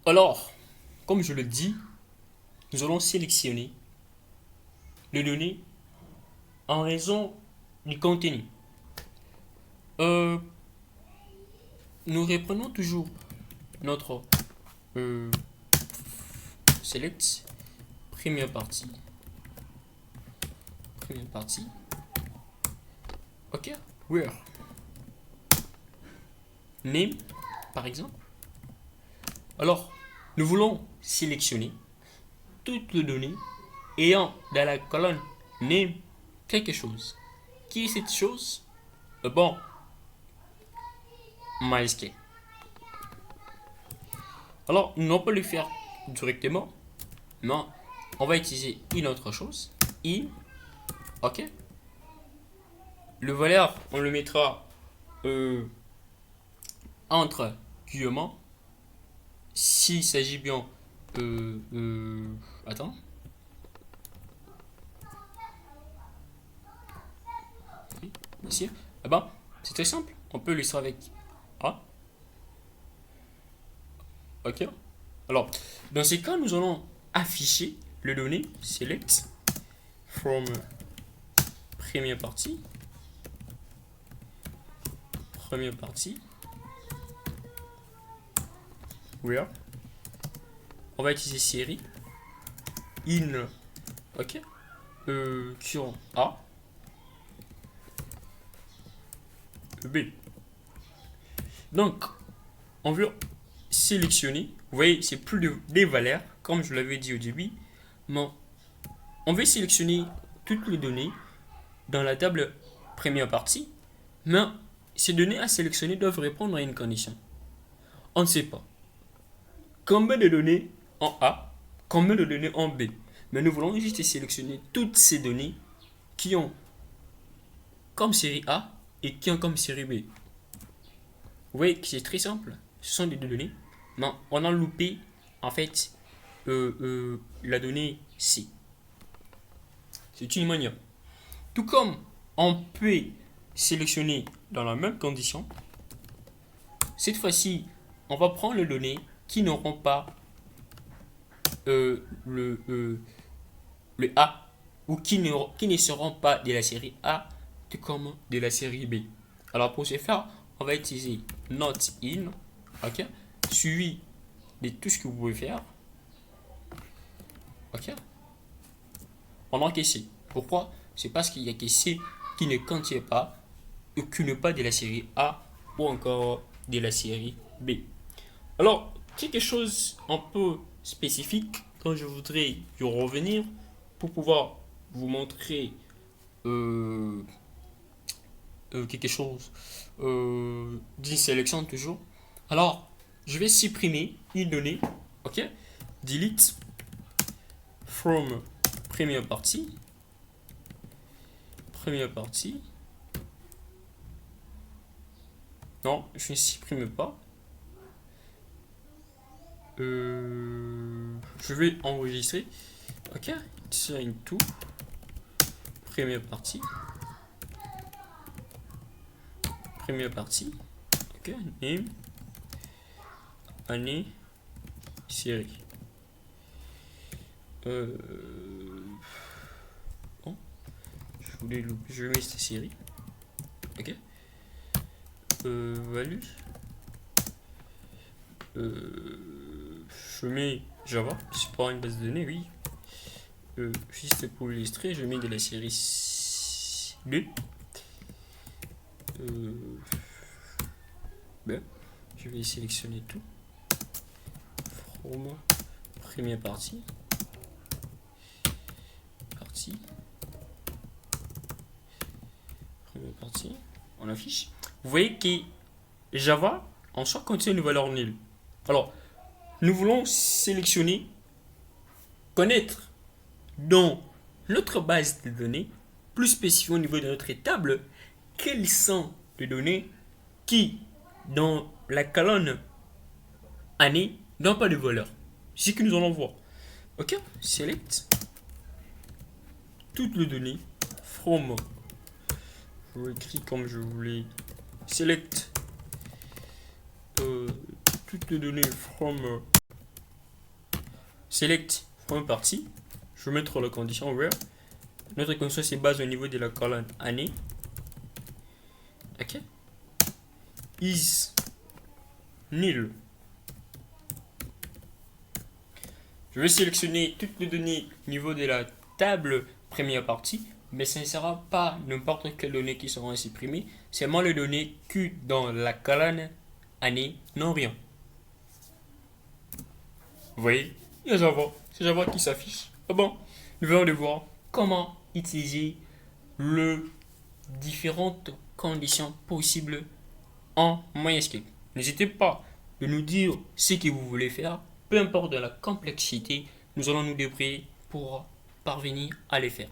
Alors, comme je le dis, nous allons sélectionner les données en raison du contenu. Euh, Nous reprenons toujours notre euh, select première partie. Première partie. Ok. Where name par exemple. Alors, nous voulons sélectionner toutes les données ayant dans la colonne name quelque chose. Qui est cette chose? Bon, MySQL. Alors, on peut le faire directement, mais on va utiliser une autre chose. In, ok. Le valeur, on le mettra entre guillemets. S'il s'agit bien, euh, euh, attends, oui, ici, eh ben, c'est très simple. On peut l'illustrer avec A, ok. Alors, dans ces cas, nous allons afficher le données select from première partie, where. On va utiliser série in, ok, sur A, B. Donc, on veut sélectionner. Vous voyez, c'est plus des valeurs, comme je l'avais dit au début, mais on veut sélectionner toutes les données dans la table première partie, mais ces données à sélectionner doivent répondre à une condition. On ne sait pas combien de données en A, combien de données en B. Mais nous voulons juste sélectionner toutes ces données qui ont comme série A et qui ont comme série B. Vous voyez que c'est très simple. Ce sont des deux données. Mais on a loupé, en fait, la donnée C. C'est une manière. Tout comme on peut sélectionner dans la même condition, cette fois-ci, on va prendre les données qui n'auront pas le A ou qui ne seront pas de la série A, tout comme de la série B. Alors pour ce faire, on va utiliser not in, ok, suivi de tout ce que vous pouvez faire, ok. On a que C. Pourquoi? C'est parce qu'il y a que C qui ne contient pas ou qui n'est pas de la série A ou encore de la série B. Alors, quelque chose un peu spécifique dont je voudrais y revenir pour pouvoir vous montrer euh, quelque chose d'une sélection toujours. Alors, je vais supprimer une donnée, ok? Delete from première partie. Non, je ne supprime pas. Je vais enregistrer. Ok, sign to première partie. Ok, name, année, série. Bon, je vais mettre cette série. Ok. Value. Je mets Java, c'est pas une base de données, oui. Juste pour illustrer, je mets de la série 2. Ben, je vais sélectionner tout. From première partie. Première partie. On affiche. Vous voyez que Java en soi contient une valeur nulle. Alors, nous voulons sélectionner, connaître dans notre base de données, plus spécifiquement au niveau de notre table, quelles sont les données qui, dans la colonne année, n'ont pas de valeur. C'est ce que nous allons voir. Ok, select toutes les données from. Je l'écris comme je voulais. Select toutes les données from select from partie. Je vais mettre la condition where. Notre condition se base au niveau de la colonne année. Ok. Is nil. Je vais sélectionner toutes les données au niveau de la table première partie, mais ce ne sera pas n'importe quelles données qui seront supprimées, seulement les données que dans la colonne année non rien. Vous voyez, il y a Java, c'est Java qui s'affiche. Ah bon, nous allons voir comment utiliser les différentes conditions possibles en MySQL. N'hésitez pas de nous dire ce que vous voulez faire, peu importe la complexité, nous allons nous débrouiller pour parvenir à les faire.